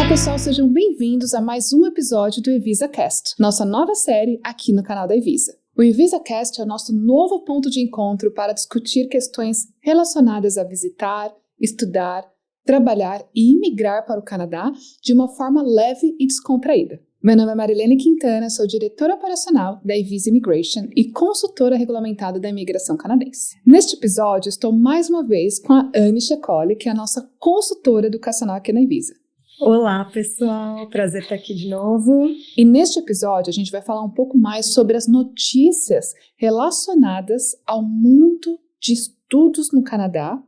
Olá pessoal, sejam bem-vindos a mais um episódio do EvisaCast, nossa nova série aqui no canal da Evisa. O EvisaCast é o nosso novo ponto de encontro para discutir questões relacionadas a visitar, estudar, trabalhar e imigrar para o Canadá de uma forma leve e descontraída. Meu nome é Marilene Quintana, sou diretora operacional da Evisa Immigration e consultora regulamentada da imigração canadense. Neste episódio, estou mais uma vez com a Anne Checoli, que é a nossa consultora educacional aqui na Evisa. Olá, pessoal! Prazer estar aqui de novo. E neste episódio, a gente vai falar um pouco mais sobre as notícias relacionadas ao mundo de estudos no Canadá,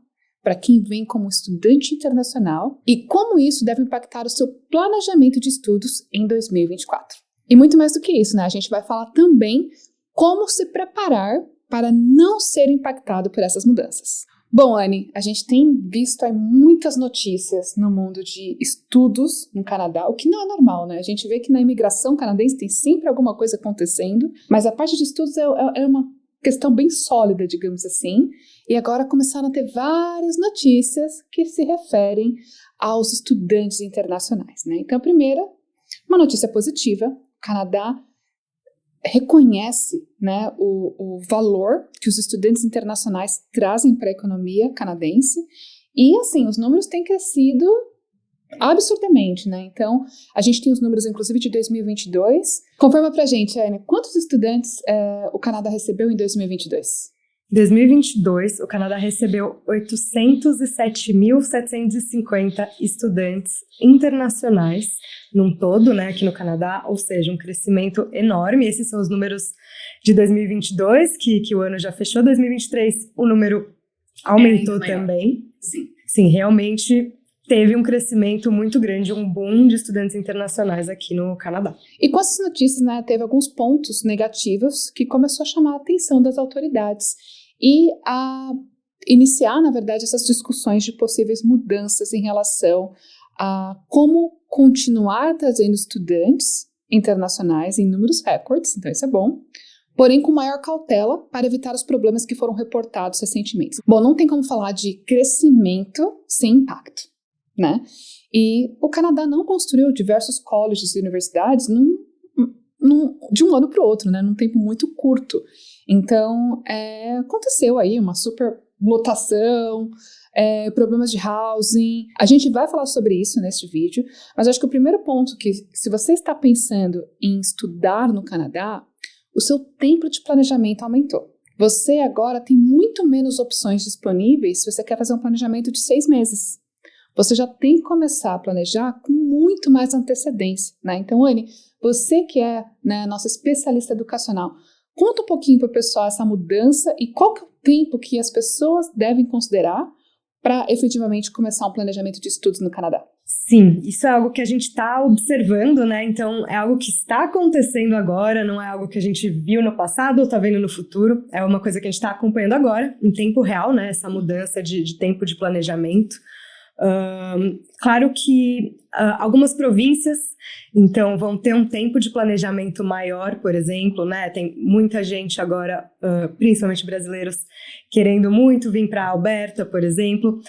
para quem vem como estudante internacional, e como isso deve impactar o seu planejamento de estudos em 2024. E muito mais do que isso, né? A gente vai falar também como se preparar para não ser impactado por essas mudanças. Bom, Anne, a gente tem visto aí muitas notícias no mundo de estudos no Canadá, o que não é normal, né? A gente vê que na imigração canadense tem sempre alguma coisa acontecendo, mas a parte de estudos é uma questão bem sólida, digamos assim, e agora começaram a ter várias notícias que se referem aos estudantes internacionais, né? Então, a primeira, uma notícia positiva: o Canadá reconhece, né, o valor que os estudantes internacionais trazem para a economia canadense, e assim, os números têm crescido absurdamente, né? Então, a gente tem os números, inclusive, de 2022. Confirma pra gente, Anne, quantos estudantes o Canadá recebeu em 2022? Em 2022, o Canadá recebeu 807.750 estudantes internacionais num todo, né, aqui no Canadá, ou seja, um crescimento enorme. Esses são os números de 2022, que o ano já fechou. 2023, o número aumentou também. Sim, realmente teve um crescimento muito grande, um boom de estudantes internacionais aqui no Canadá. E com essas notícias, né, teve alguns pontos negativos que começou a chamar a atenção das autoridades e a iniciar, na verdade, essas discussões de possíveis mudanças em relação a como continuar trazendo estudantes internacionais em números recordes, então isso é bom, porém com maior cautela para evitar os problemas que foram reportados recentemente. Bom, não tem como falar de crescimento sem impacto, né? E o Canadá não construiu diversos colleges e universidades de um ano para o outro, né? Num tempo muito curto. Então, aconteceu aí uma superlotação, problemas de housing. A gente vai falar sobre isso neste vídeo, mas acho que o primeiro ponto que, se você está pensando em estudar no Canadá, o seu tempo de planejamento aumentou. Você agora tem muito menos opções disponíveis se você quer fazer um planejamento de 6 meses. Você já tem que começar a planejar com muito mais antecedência, né? Então, Anne, você que é, né, nossa especialista educacional, conta um pouquinho para o pessoal essa mudança e qual que é o tempo que as pessoas devem considerar para efetivamente começar um planejamento de estudos no Canadá. Sim, isso é algo que a gente está observando, né? Então, é algo que está acontecendo agora, não é algo que a gente viu no passado ou está vendo no futuro. É uma coisa que a gente está acompanhando agora, em tempo real, né? Essa mudança de tempo de planejamento. Claro que algumas províncias, então, vão ter um tempo de planejamento maior, por exemplo, né? Tem muita gente agora, principalmente brasileiros, querendo muito vir para Alberta, por exemplo,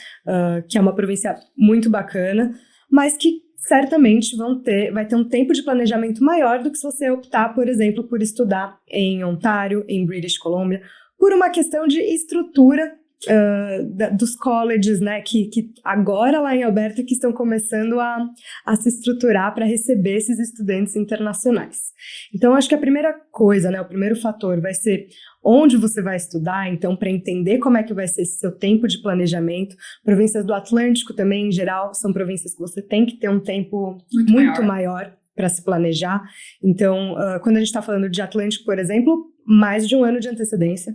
que é uma província muito bacana, mas que certamente vai ter um tempo de planejamento maior do que se você optar, por exemplo, por estudar em Ontário, em British Columbia, por uma questão de estrutura dos colleges, né, que agora lá em Alberta que estão começando a se estruturar para receber esses estudantes internacionais. Então, acho que a primeira coisa, né, o primeiro fator vai ser onde você vai estudar, então, para entender como é que vai ser esse seu tempo de planejamento. Províncias do Atlântico também, em geral, são províncias que você tem que ter um tempo muito maior para se planejar. Então, quando a gente está falando de Atlântico, por exemplo, mais de um ano de antecedência,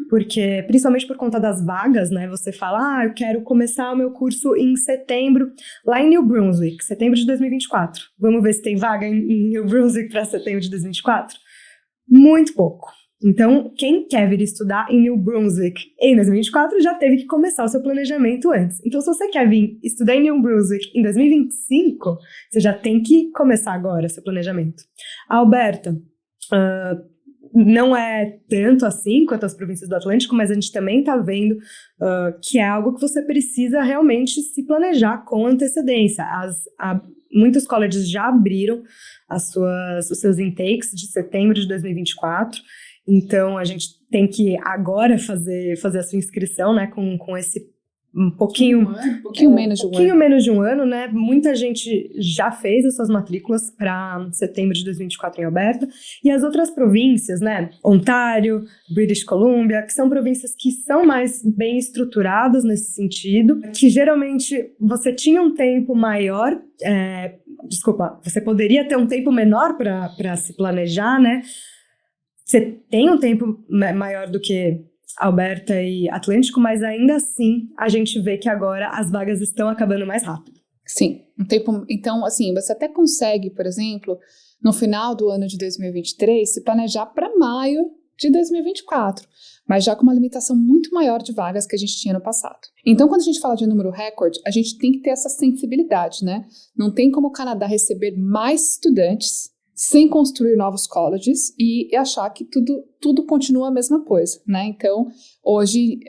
porque, principalmente por conta das vagas, né, você fala, eu quero começar o meu curso em setembro, lá em New Brunswick, setembro de 2024. Vamos ver se tem vaga em New Brunswick para setembro de 2024? Muito pouco. Então, quem quer vir estudar em New Brunswick em 2024 já teve que começar o seu planejamento antes. Então, se você quer vir estudar em New Brunswick em 2025, você já tem que começar agora seu planejamento. A Alberta não é tanto assim quanto as províncias do Atlântico, mas a gente também está vendo que é algo que você precisa realmente se planejar com antecedência. muitos colleges já abriram os seus intakes de setembro de 2024. Então, a gente tem que agora fazer a sua inscrição, né, com esse um pouquinho menos de um ano, né? Muita gente já fez as suas matrículas para setembro de 2024 em Alberta. E as outras províncias, né? Ontário, British Columbia, que são províncias que são mais bem estruturadas nesse sentido, que geralmente você tinha um tempo maior, você poderia ter um tempo menor para se planejar, né? Você tem um tempo maior do que Alberta e Atlântico, mas ainda assim a gente vê que agora as vagas estão acabando mais rápido. Sim, um tempo. Então, assim, você até consegue, por exemplo, no final do ano de 2023, se planejar para maio de 2024, mas já com uma limitação muito maior de vagas que a gente tinha no passado. Então, quando a gente fala de número recorde, a gente tem que ter essa sensibilidade, né? Não tem como o Canadá receber mais estudantes sem construir novos colleges e achar que tudo continua a mesma coisa, né? Então, hoje,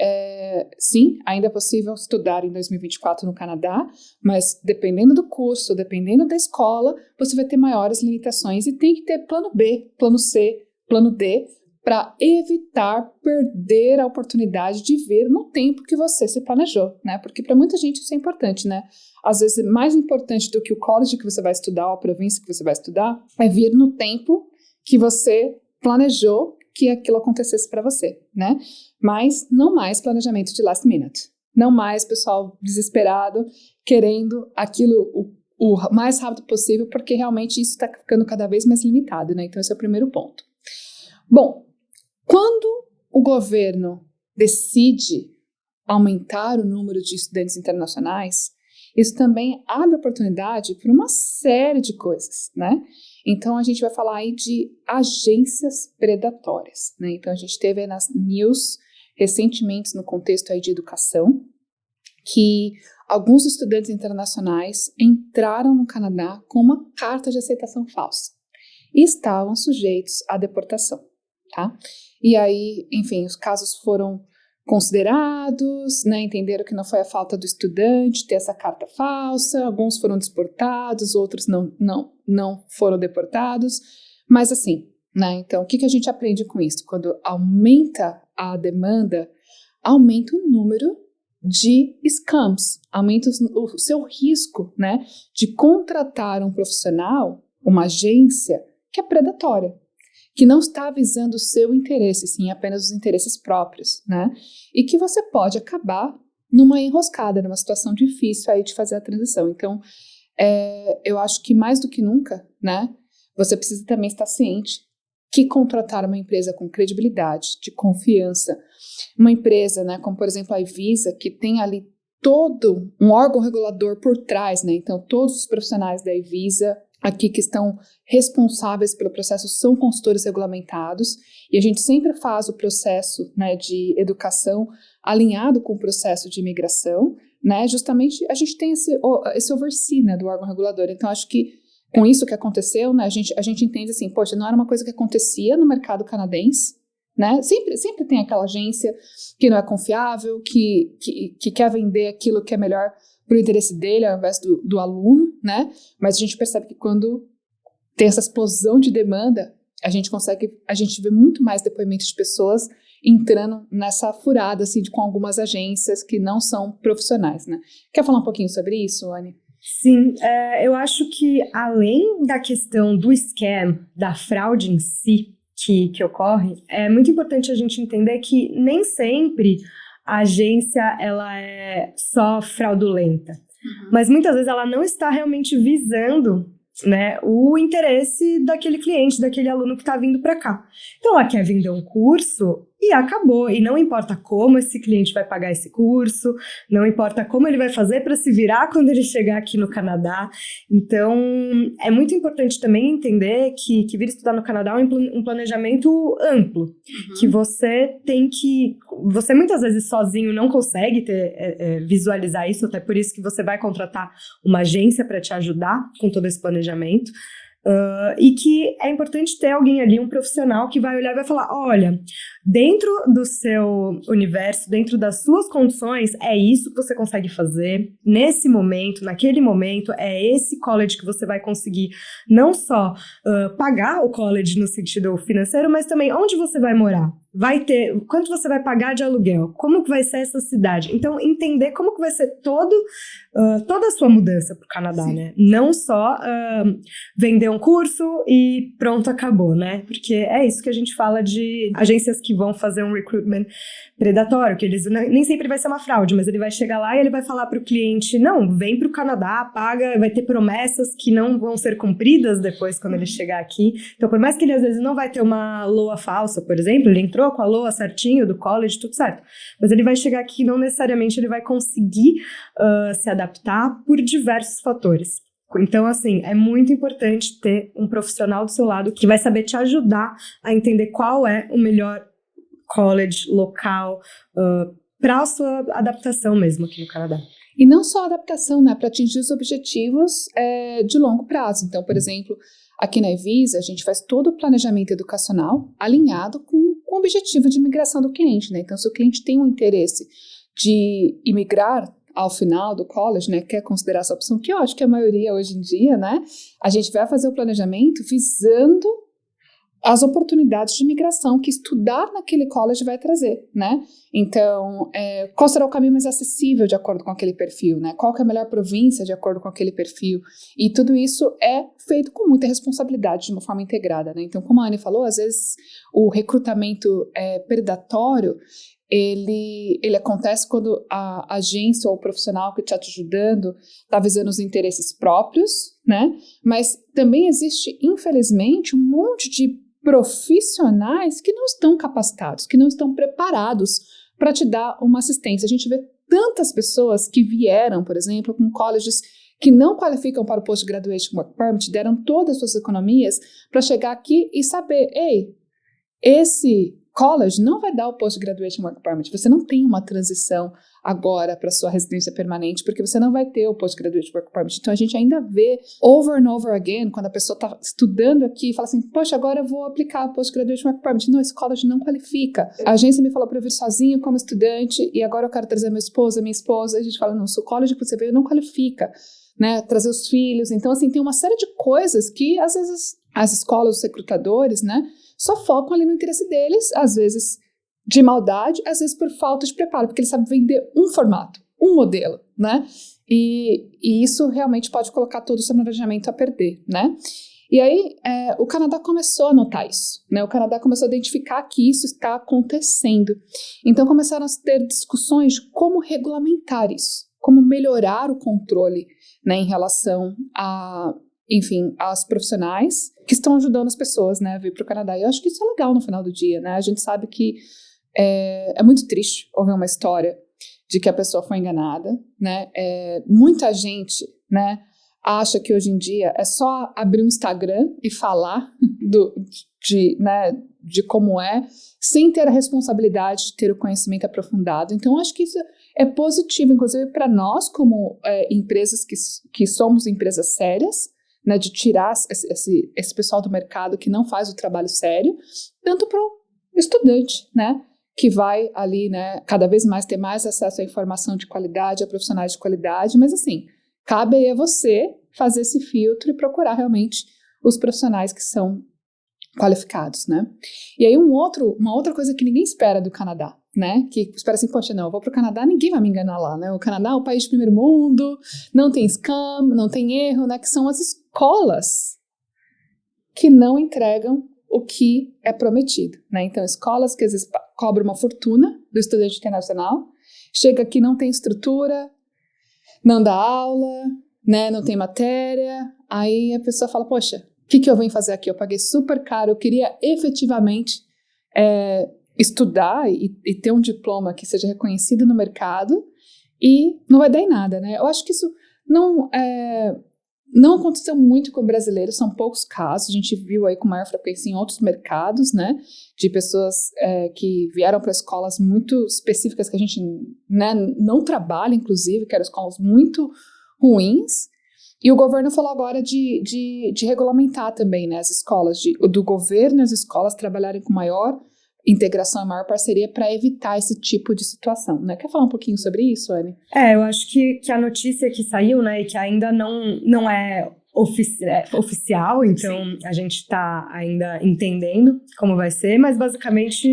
sim, ainda é possível estudar em 2024 no Canadá, mas dependendo do curso, dependendo da escola, você vai ter maiores limitações e tem que ter plano B, plano C, plano D, para evitar perder a oportunidade de vir no tempo que você se planejou, né? Porque para muita gente isso é importante, né? Às vezes, mais importante do que o college que você vai estudar ou a província que você vai estudar é vir no tempo que você planejou que aquilo acontecesse para você, né? Mas não mais planejamento de last minute. Não mais pessoal desesperado querendo aquilo o mais rápido possível, porque realmente isso está ficando cada vez mais limitado, né? Então, esse é o primeiro ponto. Bom, quando o governo decide aumentar o número de estudantes internacionais, isso também abre oportunidade para uma série de coisas, né? Então, a gente vai falar aí de agências predatórias, né? Então, a gente teve aí nas news recentemente no contexto aí de educação que alguns estudantes internacionais entraram no Canadá com uma carta de aceitação falsa e estavam sujeitos à deportação, tá? E aí, enfim, os casos foram considerados, né, entenderam que não foi a falta do estudante ter essa carta falsa, alguns foram deportados, outros não foram deportados, mas assim, né, então o que a gente aprende com isso? Quando aumenta a demanda, aumenta o número de scams, aumenta o seu risco, né, de contratar um profissional, uma agência que é predatória, que não está visando o seu interesse, sim, apenas os interesses próprios, né? E que você pode acabar numa enroscada, numa situação difícil aí de fazer a transição. Então, eu acho que mais do que nunca, né? Você precisa também estar ciente que contratar uma empresa com credibilidade, de confiança, uma empresa, né, como por exemplo a Evisa, que tem ali todo um órgão regulador por trás, né? Então, todos os profissionais da Evisa aqui que estão responsáveis pelo processo são consultores regulamentados e a gente sempre faz o processo, né, de educação alinhado com o processo de imigração, né, justamente a gente tem esse oversee, né, do órgão regulador. Então acho que com isso que aconteceu, né, a gente entende assim, poxa, não era uma coisa que acontecia no mercado canadense, né, sempre tem aquela agência que não é confiável, que quer vender aquilo que é melhor para o interesse dele ao invés do aluno, né? Mas a gente percebe que quando tem essa explosão de demanda, a gente vê muito mais depoimentos de pessoas entrando nessa furada, assim, com algumas agências que não são profissionais, né? Quer falar um pouquinho sobre isso, Anne? Sim, eu acho que além da questão do scam, da fraude em si que ocorre, é muito importante a gente entender que nem sempre a agência ela é só fraudulenta, mas muitas vezes ela não está realmente visando, né, o interesse daquele cliente, daquele aluno que está vindo para cá. Então ela quer vender um curso e acabou, e não importa como esse cliente vai pagar esse curso, não importa como ele vai fazer para se virar quando ele chegar aqui no Canadá. Então é muito importante também entender que vir estudar no Canadá é um planejamento amplo, que você muitas vezes sozinho não consegue visualizar isso, até por isso que você vai contratar uma agência para te ajudar com todo esse planejamento. E que é importante ter alguém ali, um profissional que vai olhar e vai falar, olha, dentro do seu universo, dentro das suas condições, é isso que você consegue fazer nesse momento, naquele momento, é esse college que você vai conseguir não só pagar o college no sentido financeiro, mas também onde você vai morar. Vai ter, quanto você vai pagar de aluguel, como que vai ser essa cidade. Então, entender como que vai ser toda a sua mudança para o Canadá, Sim. né? Não só vender um curso e pronto, acabou, né? Porque é isso que a gente fala de agências que vão fazer um recruitment predatório, que eles nem sempre vai ser uma fraude, mas ele vai chegar lá e ele vai falar para o cliente, não, vem para o Canadá, paga, vai ter promessas que não vão ser cumpridas depois quando ele chegar aqui. Então, por mais que ele às vezes não vai ter uma LOA falsa, por exemplo, ele entrou com a LOA certinho do college, tudo certo, mas ele vai chegar aqui e não necessariamente ele vai conseguir se adaptar por diversos fatores. Então, assim, é muito importante ter um profissional do seu lado que vai saber te ajudar a entender qual é o melhor college local para a sua adaptação mesmo aqui no Canadá. E não só a adaptação, né, para atingir os objetivos de longo prazo. Então, por exemplo, aqui na Evisa, a gente faz todo o planejamento educacional alinhado com o objetivo de imigração do cliente, né? Então, se o cliente tem um interesse de imigrar ao final do college, né, quer considerar essa opção, que eu acho que a maioria hoje em dia, né, a gente vai fazer o planejamento visando as oportunidades de imigração que estudar naquele college vai trazer, né? Então, qual será o caminho mais acessível de acordo com aquele perfil, né? Qual que é a melhor província de acordo com aquele perfil? E tudo isso é feito com muita responsabilidade, de uma forma integrada, né? Então, como a Anne falou, às vezes o recrutamento predatório, ele acontece quando a agência ou o profissional que está te ajudando está visando os interesses próprios, né? Mas também existe, infelizmente, um monte de profissionais que não estão capacitados, que não estão preparados para te dar uma assistência. A gente vê tantas pessoas que vieram, por exemplo, com colleges que não qualificam para o Post-Graduation Work Permit, deram todas as suas economias para chegar aqui e saber, ei, esse college não vai dar o Post-Graduation Work Permit, você não tem uma transição agora para sua residência permanente, porque você não vai ter o Post-Graduation Work Permit. Então, a gente ainda vê over and over again, quando a pessoa está estudando aqui e fala assim, poxa, agora eu vou aplicar o Post-Graduation Work Permit. Não, esse college não qualifica. A agência me falou para eu vir sozinho como estudante e agora eu quero trazer minha esposa. A gente fala, não, o college que você veio não qualifica, né? Trazer os filhos. Então, assim, tem uma série de coisas que, às vezes, as escolas, os recrutadores, né, só focam ali no interesse deles, às vezes de maldade, às vezes por falta de preparo, porque eles sabem vender um formato, um modelo, né? E isso realmente pode colocar todo o seu planejamento a perder, né? E aí, o Canadá começou a notar isso, né? O Canadá começou a identificar que isso está acontecendo. Então, começaram a ter discussões de como regulamentar isso, como melhorar o controle, né, em relação a, enfim, aos profissionais que estão ajudando as pessoas, né, a vir para o Canadá. E eu acho que isso é legal no final do dia, né? A gente sabe que é muito triste ouvir uma história de que a pessoa foi enganada, né? Muita gente, né, acha que hoje em dia é só abrir um Instagram e falar de como sem ter a responsabilidade de ter o conhecimento aprofundado. Então, acho que isso é positivo, inclusive para nós, como empresas que somos empresas sérias, né, de tirar esse pessoal do mercado que não faz o trabalho sério, tanto para o estudante, né, que vai ali, né, cada vez mais ter mais acesso à informação de qualidade, a profissionais de qualidade, mas assim, cabe aí a você fazer esse filtro e procurar realmente os profissionais que são qualificados, né? E aí uma outra coisa que ninguém espera do Canadá, né? Que espera assim, poxa, não, eu vou pro Canadá, ninguém vai me enganar lá, né? O Canadá é o país de primeiro mundo, não tem scam, não tem erro, né? Que são as escolas que não entregam o que é prometido, né? Então, escolas que às vezes cobram uma fortuna do estudante internacional, chega aqui, não tem estrutura, não dá aula, né? Não tem matéria, aí a pessoa fala, poxa, o que eu venho fazer aqui? Eu paguei super caro, eu queria efetivamente estudar e ter um diploma que seja reconhecido no mercado e não vai dar em nada, né? Eu acho que isso não aconteceu muito com brasileiros, são poucos casos, a gente viu aí com maior frequência em outros mercados, né, de pessoas que vieram para escolas muito específicas que a gente, né, não trabalha, inclusive, que eram escolas muito ruins, E o governo falou agora de regulamentar também, né, as escolas, do governo e as escolas trabalharem com maior integração e maior parceria para evitar esse tipo de situação, né? Quer falar um pouquinho sobre isso, Anne? Eu acho que a notícia que saiu, né, e que ainda não é oficial, então Sim. A gente está ainda entendendo como vai ser, mas basicamente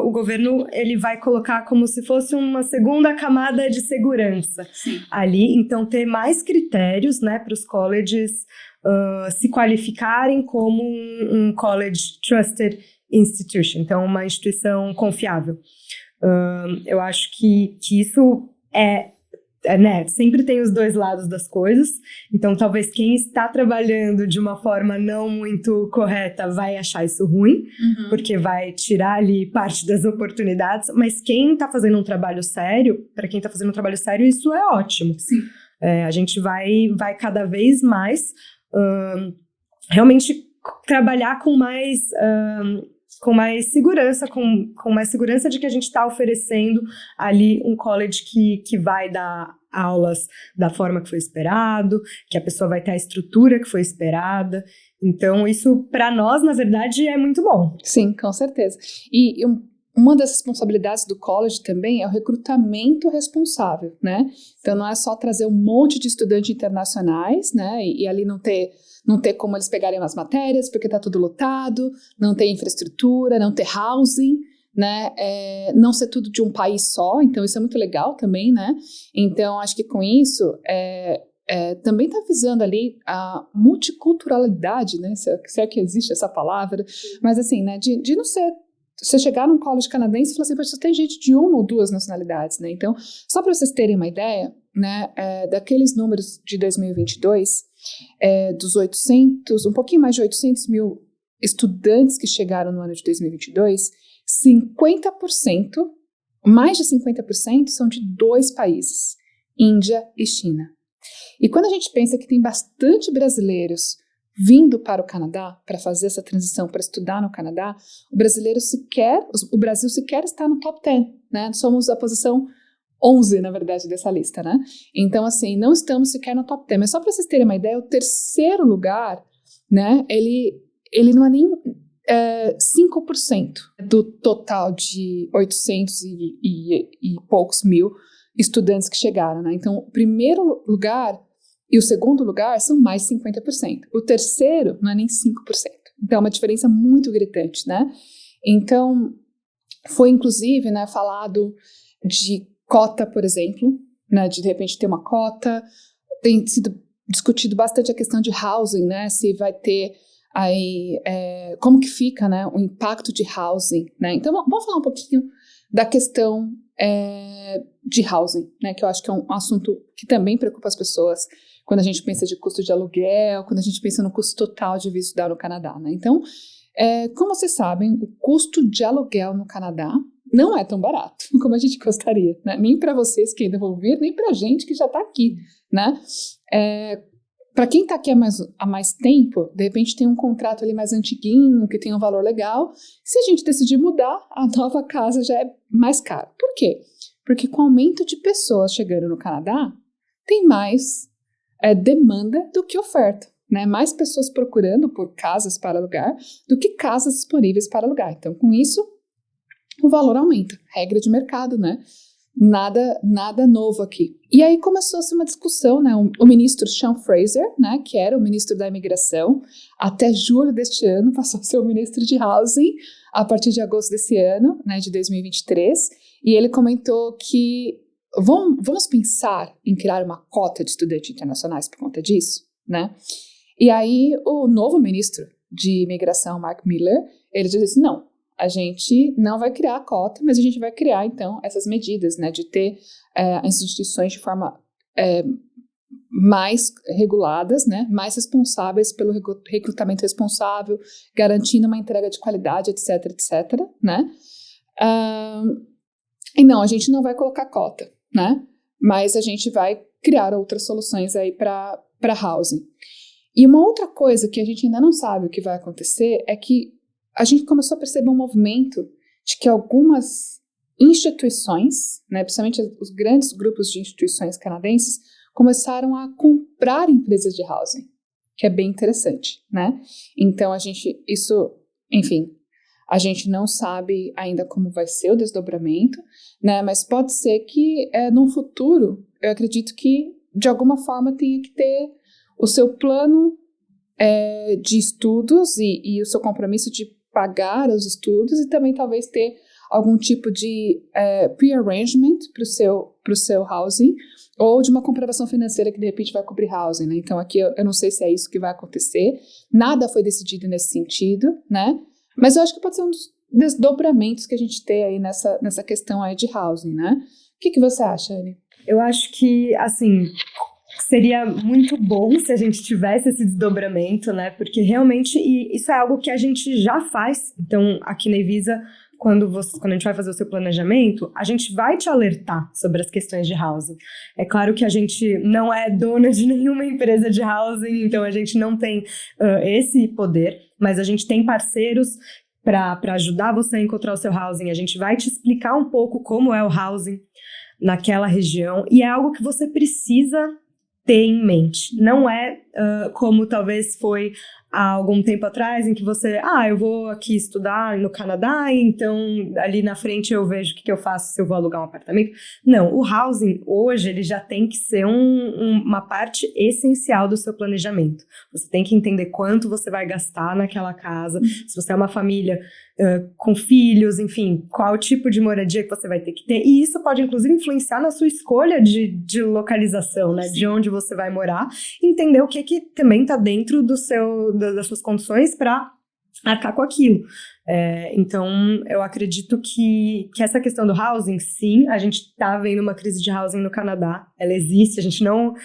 o governo ele vai colocar como se fosse uma segunda camada de segurança Sim. ali, então ter mais critérios, né, para os colleges se qualificarem como um college trusted institution, então uma instituição confiável. Eu acho que isso né, sempre tem os dois lados das coisas, então talvez quem está trabalhando de uma forma não muito correta vai achar isso ruim, porque vai tirar ali parte das oportunidades, mas quem está fazendo um trabalho sério, para quem está fazendo um trabalho sério, isso é ótimo. Sim. A gente vai cada vez mais realmente trabalhar com mais segurança, com mais segurança de que a gente está oferecendo ali um college que vai dar aulas da forma que foi esperado, que a pessoa vai ter a estrutura que foi esperada. Então, isso, para nós, na verdade, é muito bom. Sim, com certeza. E uma das responsabilidades do college também é o recrutamento responsável, né? Então, não é só trazer um monte de estudantes internacionais, né? E ali não ter como eles pegarem as matérias, porque está tudo lotado, não tem infraestrutura, não ter housing, né? Não ser tudo de um país só, então isso é muito legal também, né? Então, acho que com isso, também está visando ali a multiculturalidade, né? Se é que existe essa palavra, mas assim, né? De não ser... Você chegar num college canadense e falar assim, só tem gente de uma ou duas nacionalidades, né? Então, só para vocês terem uma ideia, né? Daqueles números de 2022... dos 800, um pouquinho mais de 800 mil estudantes que chegaram no ano de 2022, 50%, mais de 50% são de 2 países, Índia e China. E quando a gente pensa que tem bastante brasileiros vindo para o Canadá, para fazer essa transição, para estudar no Canadá, o Brasil sequer está no top 10, né? Somos a posição 11, na verdade, dessa lista, né? Então, assim, não estamos sequer no top 10. Mas só para vocês terem uma ideia, o terceiro lugar, né, ele não é nem 5% do total de 800 e poucos mil estudantes que chegaram, né? Então, o primeiro lugar e o segundo lugar são mais de 50%. O terceiro não é nem 5%. Então, é uma diferença muito gritante, né? Então, foi, inclusive, né, falado de cota, por exemplo, né, de repente ter uma cota. Tem sido discutido bastante a questão de housing, né, se vai ter aí, como que fica, né, o impacto de housing, né. Então, vamos falar um pouquinho da questão de housing, né, que eu acho que é um assunto que também preocupa as pessoas quando a gente pensa de custo de aluguel, quando a gente pensa no custo total de vir estudar no Canadá, né. Então, como vocês sabem, o custo de aluguel no Canadá não é tão barato como a gente gostaria, né? Nem para vocês que ainda vão vir, nem para a gente que já está aqui, né? Para quem está aqui há mais tempo, de repente tem um contrato ali mais antiguinho, que tem um valor legal. Se a gente decidir mudar, a nova casa já é mais cara. Por quê? Porque com o aumento de pessoas chegando no Canadá, tem mais demanda do que oferta, né? Mais pessoas procurando por casas para alugar do que casas disponíveis para alugar. Então, com isso, o valor aumenta. Regra de mercado, né? Nada novo aqui. E aí começou-se uma discussão, né? O ministro Sean Fraser, né, que era o ministro da imigração, até julho deste ano, passou a ser o ministro de housing, a partir de agosto desse ano, né, de 2023, e ele comentou que vamos pensar em criar uma cota de estudantes internacionais por conta disso, né? E aí o novo ministro de imigração, Mark Miller, ele disse, não, a gente não vai criar a cota, mas a gente vai criar, então, essas medidas, né, de ter as instituições de forma mais reguladas, né, mais responsáveis pelo recrutamento responsável, garantindo uma entrega de qualidade, etc, etc, né. E não, a gente não vai colocar cota, né, mas a gente vai criar outras soluções aí para housing. E uma outra coisa que a gente ainda não sabe o que vai acontecer é que a gente começou a perceber um movimento de que algumas instituições, né, principalmente os grandes grupos de instituições canadenses, começaram a comprar empresas de housing, que é bem interessante, né? Então, enfim, a gente não sabe ainda como vai ser o desdobramento, né? Mas pode ser que, num futuro, eu acredito que, de alguma forma, tenha que ter o seu plano de estudos e o seu compromisso de pagar os estudos, e também talvez ter algum tipo de pre-arrangement para o seu housing, ou de uma comprovação financeira que de repente vai cobrir housing, né? Então aqui eu não sei se é isso que vai acontecer, nada foi decidido nesse sentido, né? Mas eu acho que pode ser um dos desdobramentos que a gente tem aí nessa questão aí de housing, né? O que você acha, Anne? Eu acho que, assim, seria muito bom se a gente tivesse esse desdobramento, né? Porque realmente isso é algo que a gente já faz. Então, aqui na Evisa, quando a gente vai fazer o seu planejamento, a gente vai te alertar sobre as questões de housing. É claro que a gente não é dona de nenhuma empresa de housing, então a gente não tem esse poder, mas a gente tem parceiros para ajudar você a encontrar o seu housing. A gente vai te explicar um pouco como é o housing naquela região, e é algo que você precisa ter em mente. Não é como talvez foi há algum tempo atrás, em que você, eu vou aqui estudar no Canadá, então ali na frente eu vejo o que eu faço, se eu vou alugar um apartamento. Não, o housing hoje ele já tem que ser uma parte essencial do seu planejamento. Você tem que entender quanto você vai gastar naquela casa, se você é uma família com filhos, enfim, qual tipo de moradia que você vai ter que ter, e isso pode inclusive influenciar na sua escolha de localização, né, de onde você vai morar, entender o que também está dentro das suas condições para arcar com aquilo. Então, eu acredito que essa questão do housing, sim, a gente está vendo uma crise de housing no Canadá, ela existe, a gente não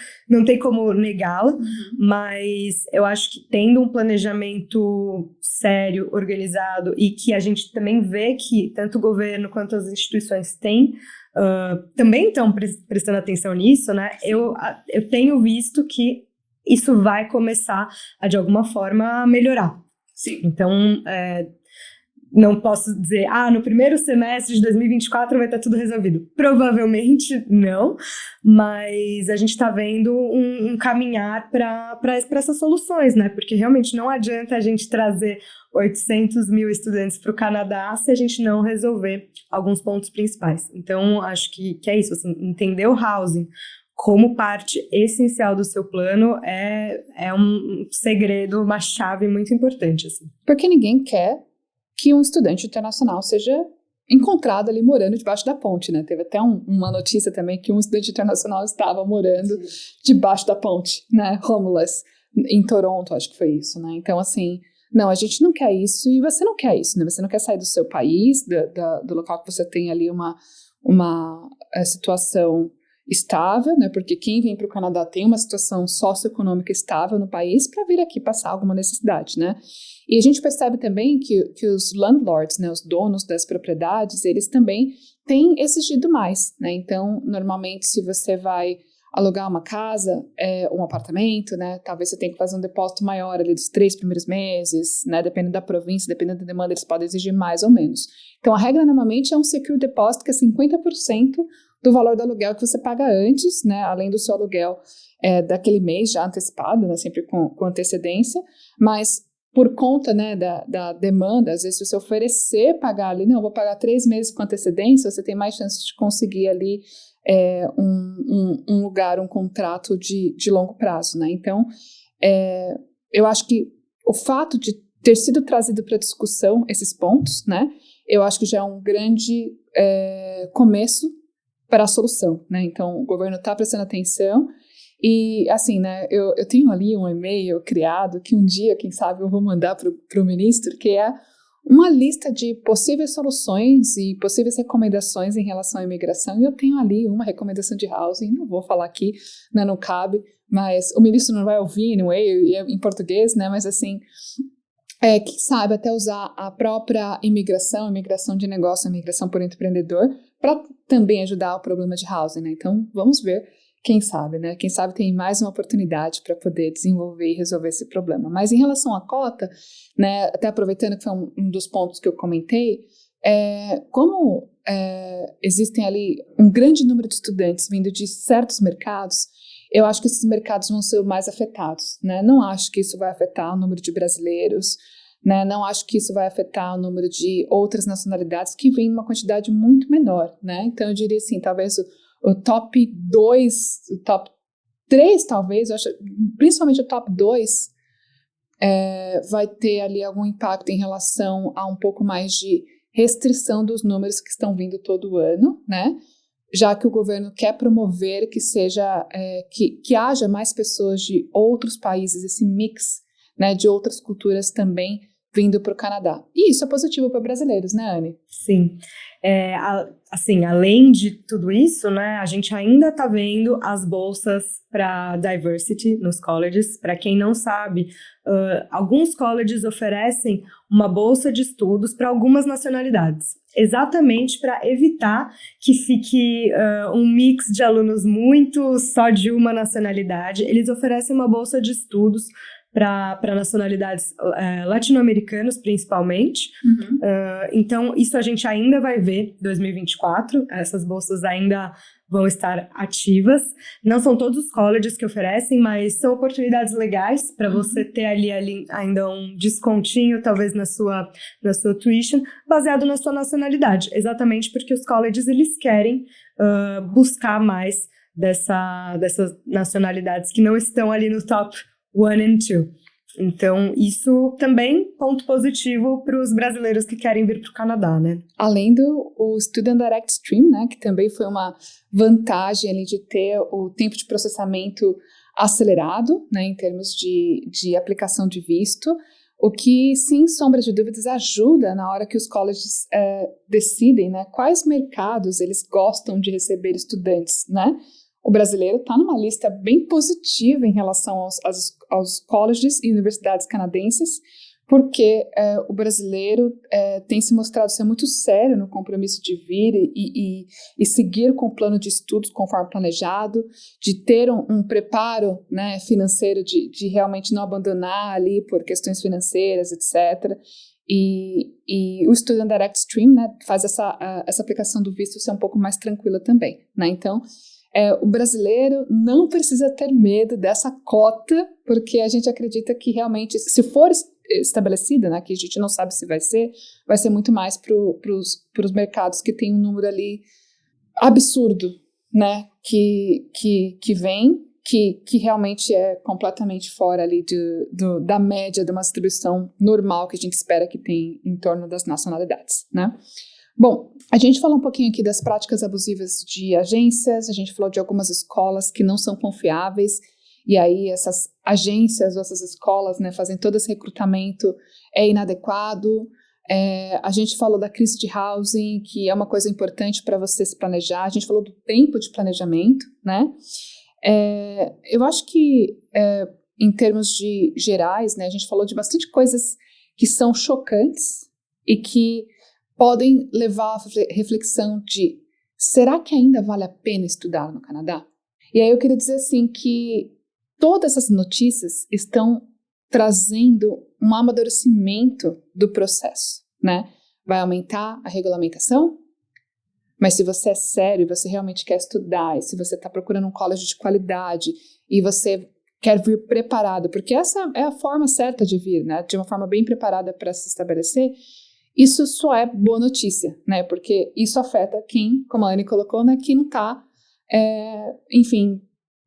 tem como negá-la, mas eu acho que tendo um planejamento sério, organizado, e que a gente também vê que tanto o governo quanto as instituições têm, também estão prestando atenção nisso, né? Eu tenho visto que isso vai começar a, de alguma forma, melhorar. Sim. Então, não posso dizer, no primeiro semestre de 2024 vai estar tudo resolvido. Provavelmente não, mas a gente está vendo um caminhar para essas soluções, né? Porque realmente não adianta a gente trazer 800 mil estudantes para o Canadá se a gente não resolver alguns pontos principais. Então, acho que é isso, assim, entender o housing como parte essencial do seu plano é um segredo, uma chave muito importante, assim. Porque ninguém quer que um estudante internacional seja encontrado ali morando debaixo da ponte, né? Teve até uma notícia também que um estudante internacional estava morando debaixo da ponte, né? Homeless, em Toronto, acho que foi isso, né? Então, assim, não, a gente não quer isso, e você não quer isso, né? Você não quer sair do seu país, do local que você tem ali uma situação estável, né? Porque quem vem para o Canadá tem uma situação socioeconômica estável no país para vir aqui passar alguma necessidade, né? E a gente percebe também que os landlords, né, os donos das propriedades, eles também têm exigido mais, né? Então, normalmente, se você vai alugar uma casa, um apartamento, né, talvez você tenha que fazer um depósito maior ali dos 3 primeiros meses, né, dependendo da província, dependendo da demanda, eles podem exigir mais ou menos. Então, a regra normalmente é um secure deposit, que é 50% do valor do aluguel que você paga antes, né, além do seu aluguel daquele mês já antecipado, né, sempre com antecedência, mas por conta, né, da demanda, às vezes se você oferecer pagar ali, não, vou pagar 3 meses com antecedência, você tem mais chance de conseguir ali um lugar, um contrato de longo prazo, né? Então, eu acho que o fato de ter sido trazido para discussão esses pontos, né, eu acho que já é um grande começo para a solução, né? Então, o governo está prestando atenção. E, assim, né, eu tenho ali um e-mail criado que um dia, quem sabe, eu vou mandar para o ministro, que é uma lista de possíveis soluções e possíveis recomendações em relação à imigração. E eu tenho ali uma recomendação de housing, não vou falar aqui, né, não cabe, mas o ministro não vai ouvir, anyway, em português, né, mas assim, quem sabe até usar a própria imigração de negócio, imigração por empreendedor, para também ajudar o problema de housing, né. Então, vamos ver. Quem sabe, né? Quem sabe tem mais uma oportunidade para poder desenvolver e resolver esse problema. Mas em relação à cota, né, até aproveitando que foi um dos pontos que eu comentei, como existem ali um grande número de estudantes vindo de certos mercados, eu acho que esses mercados vão ser mais afetados, né? Não acho que isso vai afetar o número de brasileiros, né? Não acho que isso vai afetar o número de outras nacionalidades que vêm numa quantidade muito menor, né? Então, eu diria assim, talvez o top 2, o top 3, talvez, eu acho, principalmente o top 2, vai ter ali algum impacto em relação a um pouco mais de restrição dos números que estão vindo todo ano, né? Já que o governo quer promover que seja, que haja mais pessoas de outros países, esse mix, né, de outras culturas também vindo para o Canadá. E isso é positivo para brasileiros, né, Anne? Sim. Assim, além de tudo isso, né, a gente ainda está vendo as bolsas para diversity nos colleges. Para quem não sabe, alguns colleges oferecem uma bolsa de estudos para algumas nacionalidades, exatamente para evitar que fique um mix de alunos muito só de uma nacionalidade. Eles oferecem uma bolsa de estudos para nacionalidades latino-americanas, principalmente. Uhum. Então, isso a gente ainda vai ver em 2024. Essas bolsas ainda vão estar ativas. Não são todos os colleges que oferecem, mas são oportunidades legais para você ter ali ainda um descontinho, talvez na sua tuition, baseado na sua nacionalidade. Exatamente porque os colleges, eles querem buscar mais dessas nacionalidades que não estão ali no top 1 and 2. Então, isso também ponto positivo para os brasileiros que querem vir para o Canadá, né? Além do Student Direct Stream, né, que também foi uma vantagem ali de ter o tempo de processamento acelerado, né, em termos de aplicação de visto, o que, sem sombra de dúvidas, ajuda na hora que os colleges decidem, né, quais mercados eles gostam de receber estudantes, né? O brasileiro está numa lista bem positiva em relação aos colleges e universidades canadenses, porque o brasileiro tem se mostrado ser muito sério no compromisso de vir e seguir com o plano de estudos conforme planejado, de ter um preparo, né, financeiro, de realmente não abandonar ali por questões financeiras, etc. E o Student Direct Stream, né, faz essa aplicação do visto ser um pouco mais tranquila também, né? Então, o brasileiro não precisa ter medo dessa cota, porque a gente acredita que realmente, se for estabelecida, né, que a gente não sabe se vai ser muito mais para os mercados que tem um número ali absurdo, né, que vem, que realmente é completamente fora ali da média de uma distribuição normal que a gente espera que tem em torno das nacionalidades, né. Bom, a gente falou um pouquinho aqui das práticas abusivas de agências, a gente falou de algumas escolas que não são confiáveis, e aí essas agências ou essas escolas, né, fazem todo esse recrutamento inadequado. A gente falou da crise de housing, que é uma coisa importante para você se planejar. A gente falou do tempo de planejamento, né? Eu acho que, em termos gerais, né, a gente falou de bastante coisas que são chocantes e que podem levar à reflexão de: será que ainda vale a pena estudar no Canadá? E aí eu queria dizer assim que todas essas notícias estão trazendo um amadurecimento do processo, né? Vai aumentar a regulamentação, mas se você é sério e você realmente quer estudar, e se você está procurando um college de qualidade e você quer vir preparado, porque essa é a forma certa de vir, né? De uma forma bem preparada para se estabelecer, isso só é boa notícia, né? Porque isso afeta quem, como a Anne colocou, né, que não está, enfim,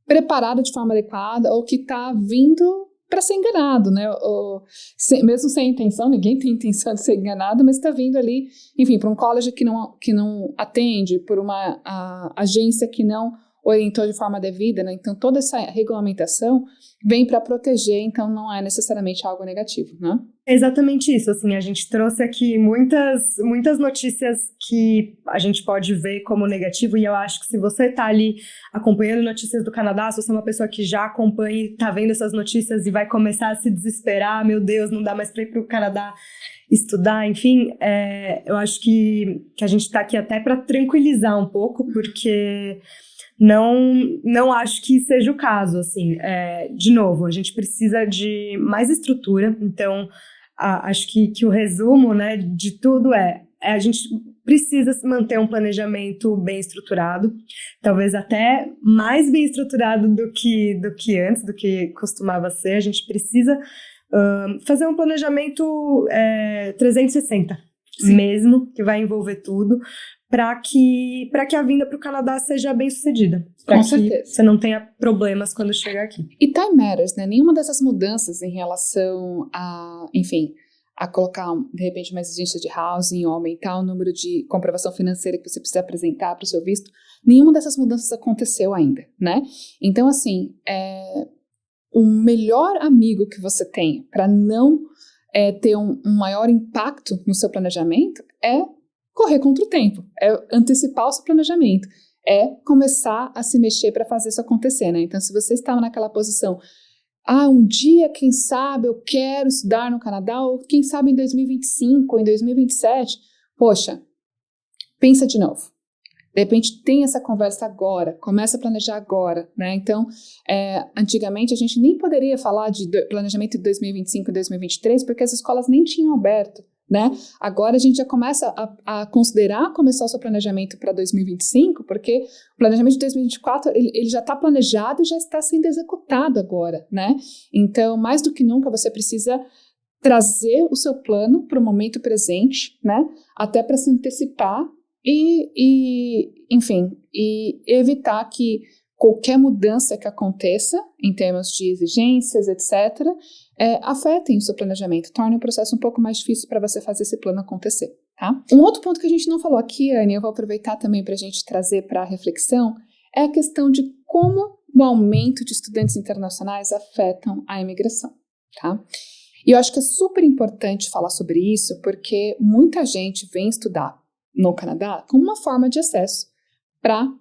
preparado de forma adequada ou que está vindo para ser enganado, né? Mesmo sem intenção, ninguém tem intenção de ser enganado, mas está vindo ali, enfim, para um college que não atende, por uma agência que não orientou de forma devida, né? Então toda essa regulamentação vem para proteger, então não é necessariamente algo negativo, né? É exatamente isso, assim, a gente trouxe aqui muitas notícias que a gente pode ver como negativo, e eu acho que se você está ali acompanhando notícias do Canadá, se você é uma pessoa que já acompanha e está vendo essas notícias e vai começar a se desesperar, meu Deus, não dá mais para ir para o Canadá estudar, enfim, eu acho que a gente está aqui até para tranquilizar um pouco, porque não acho que seja o caso, assim. De novo, a gente precisa de mais estrutura, então acho que o resumo, né, de tudo a gente precisa manter um planejamento bem estruturado, talvez até mais bem estruturado do que antes, do que costumava ser. A gente precisa fazer um planejamento 360, sim, mesmo, que vai envolver tudo, para que a vinda para o Canadá seja bem sucedida. Para que você não tenha problemas quando chegar aqui. E time matters, né? Nenhuma dessas mudanças em relação a, enfim, a colocar, de repente, uma exigência de housing ou aumentar o número de comprovação financeira que você precisa apresentar para o seu visto, nenhuma dessas mudanças aconteceu ainda, né? Então, assim, o melhor amigo que você tem para não ter um maior impacto no seu planejamento é correr contra o tempo, é antecipar o seu planejamento, é começar a se mexer para fazer isso acontecer, né? Então, se você estava naquela posição, um dia, quem sabe, eu quero estudar no Canadá, ou quem sabe em 2025, ou em 2027, poxa, pensa de novo. De repente, tem essa conversa agora, começa a planejar agora, né? Então, antigamente, a gente nem poderia falar de planejamento de 2025 e 2023, porque as escolas nem tinham aberto, né? Agora a gente já começa a considerar começar o seu planejamento para 2025, porque o planejamento de 2024 ele já está planejado e já está sendo executado agora, né? Então, mais do que nunca, você precisa trazer o seu plano para o momento presente, né? Até para se antecipar enfim, evitar que qualquer mudança que aconteça em termos de exigências, etc., afetem o seu planejamento, torne o processo um pouco mais difícil para você fazer esse plano acontecer, tá? Um outro ponto que a gente não falou aqui, Anne, eu vou aproveitar também para a gente trazer para a reflexão, é a questão de como o aumento de estudantes internacionais afetam a imigração, tá? E eu acho que é super importante falar sobre isso, porque muita gente vem estudar no Canadá como uma forma de acesso para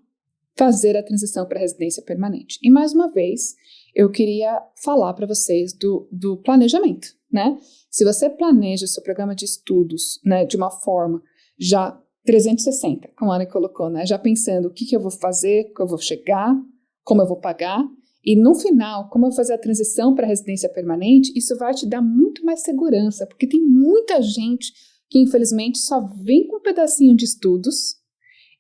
fazer a transição para a residência permanente. E mais uma vez, eu queria falar para vocês do planejamento, né? Se você planeja o seu programa de estudos, né, de uma forma já 360, como a Ana colocou, né? Já pensando o que eu vou fazer, como eu vou chegar, como eu vou pagar, e no final, como eu vou fazer a transição para a residência permanente, isso vai te dar muito mais segurança, porque tem muita gente que infelizmente só vem com um pedacinho de estudos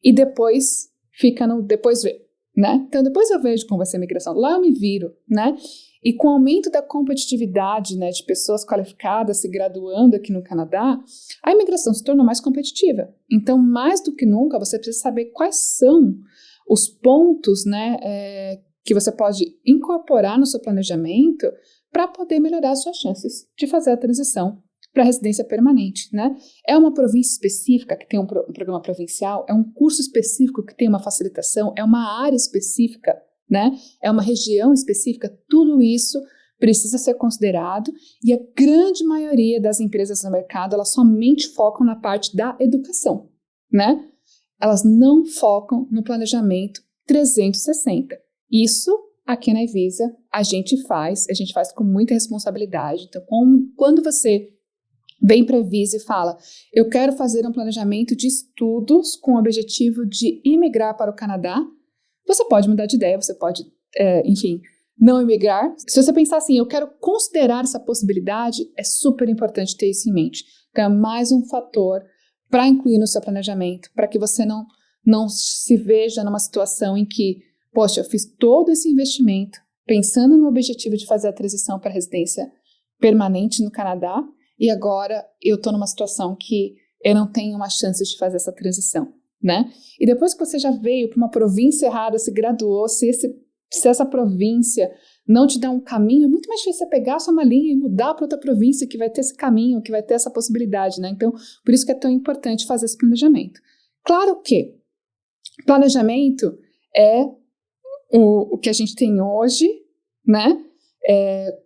e depois fica no depois vê, né? Então depois eu vejo como vai ser a migração, lá eu me viro, né? E com o aumento da competitividade, né, de pessoas qualificadas se graduando aqui no Canadá, a imigração se tornou mais competitiva. Então, mais do que nunca, você precisa saber quais são os pontos, né, que você pode incorporar no seu planejamento para poder melhorar as suas chances de fazer a transição para residência permanente, né? É uma província específica que tem um programa provincial, é um curso específico que tem uma facilitação, é uma área específica, né? É uma região específica, tudo isso precisa ser considerado e a grande maioria das empresas no mercado, elas somente focam na parte da educação, né? Elas não focam no planejamento 360. Isso, aqui na Evisa, a gente faz com muita responsabilidade. Então, quando você vem para a Evisa e fala, eu quero fazer um planejamento de estudos com o objetivo de imigrar para o Canadá, você pode mudar de ideia, você pode, enfim, não imigrar. Se você pensar assim, eu quero considerar essa possibilidade, é super importante ter isso em mente. Então, é mais um fator para incluir no seu planejamento, para que você não se veja numa situação em que, poxa, eu fiz todo esse investimento pensando no objetivo de fazer a transição para a residência permanente no Canadá, e agora eu estou numa situação que eu não tenho uma chance de fazer essa transição, né? E depois que você já veio para uma província errada, se graduou, se essa província não te dá um caminho, é muito mais difícil você pegar a sua malinha e mudar para outra província que vai ter esse caminho, que vai ter essa possibilidade, né? Então, por isso que é tão importante fazer esse planejamento. Claro que planejamento é o que a gente tem hoje, né?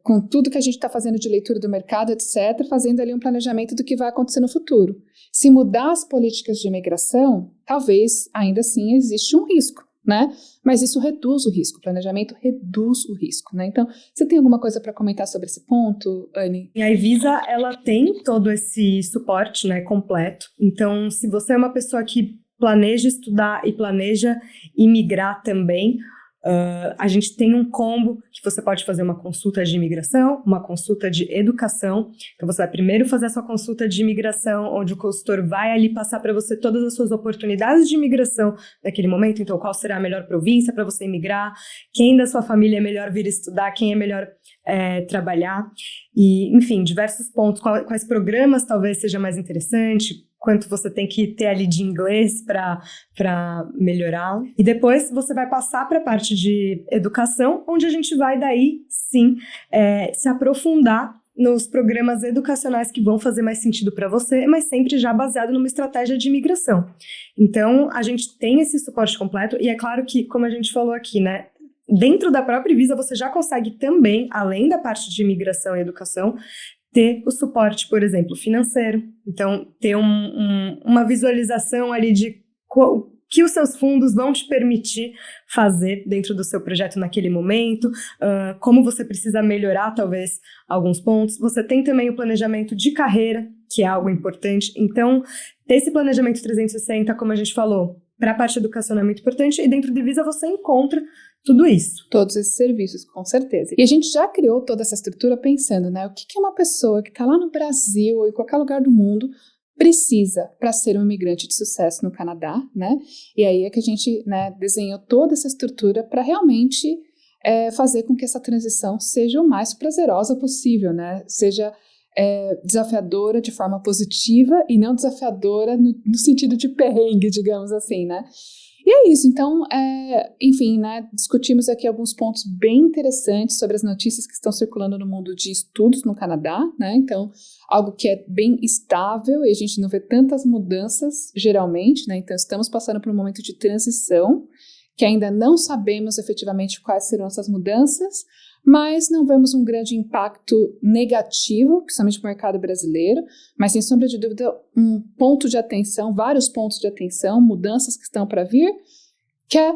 Com tudo que a gente está fazendo de leitura do mercado, etc., fazendo ali um planejamento do que vai acontecer no futuro. Se mudar as políticas de imigração, talvez ainda assim existe um risco, né? Mas isso reduz o risco, o planejamento reduz o risco, né? Então, você tem alguma coisa para comentar sobre esse ponto, Anne? A Evisa, ela tem todo esse suporte, né, completo. Então, se você é uma pessoa que planeja estudar e planeja imigrar também, A gente tem um combo que você pode fazer uma consulta de imigração, uma consulta de educação. Então você vai primeiro fazer a sua consulta de imigração, onde o consultor vai ali passar para você todas as suas oportunidades de imigração naquele momento. Então qual será a melhor província para você imigrar, quem da sua família é melhor vir estudar, quem é melhor trabalhar. E, enfim, diversos pontos, quais programas talvez seja mais interessante, quanto você tem que ter ali de inglês para melhorar. E depois você vai passar para a parte de educação, onde a gente vai daí, sim, se aprofundar nos programas educacionais que vão fazer mais sentido para você, mas sempre já baseado numa estratégia de imigração. Então, a gente tem esse suporte completo, e é claro que, como a gente falou aqui, né, dentro da própria Visa, você já consegue também, além da parte de imigração e educação, ter o suporte, por exemplo, financeiro. Então, ter uma visualização ali de que os seus fundos vão te permitir fazer dentro do seu projeto naquele momento, como você precisa melhorar, talvez, alguns pontos. Você tem também o planejamento de carreira, que é algo importante. Então, ter esse planejamento 360, como a gente falou, para a parte educacional é muito importante, e dentro de Visa você encontra tudo isso. Todos esses serviços, com certeza. E a gente já criou toda essa estrutura pensando, né, o que uma pessoa que está lá no Brasil ou em qualquer lugar do mundo precisa para ser um imigrante de sucesso no Canadá, né? E aí é que a gente, né, desenhou toda essa estrutura para realmente fazer com que essa transição seja o mais prazerosa possível, né? Seja desafiadora de forma positiva e não desafiadora no sentido de perrengue, digamos assim, né? E é isso, então, enfim, né, discutimos aqui alguns pontos bem interessantes sobre as notícias que estão circulando no mundo de estudos no Canadá, né, então, algo que é bem estável e a gente não vê tantas mudanças, geralmente, né, então estamos passando por um momento de transição, que ainda não sabemos efetivamente quais serão essas mudanças, mas não vemos um grande impacto negativo, principalmente no mercado brasileiro, mas sem sombra de dúvida um ponto de atenção, vários pontos de atenção, mudanças que estão para vir. Quer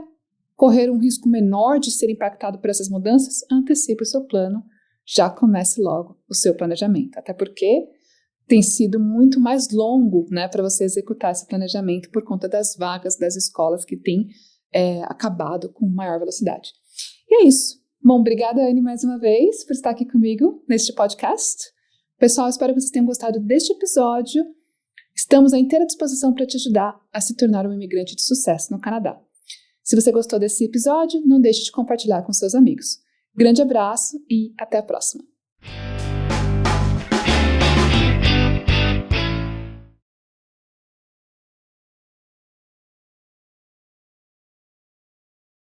correr um risco menor de ser impactado por essas mudanças? Antecipe o seu plano, já comece logo o seu planejamento, até porque tem sido muito mais longo, né, para você executar esse planejamento por conta das vagas das escolas que têm acabado com maior velocidade. E é isso. Bom, obrigada, Anne, mais uma vez, por estar aqui comigo neste podcast. Pessoal, espero que vocês tenham gostado deste episódio. Estamos à inteira disposição para te ajudar a se tornar um imigrante de sucesso no Canadá. Se você gostou desse episódio, não deixe de compartilhar com seus amigos. Grande abraço e até a próxima!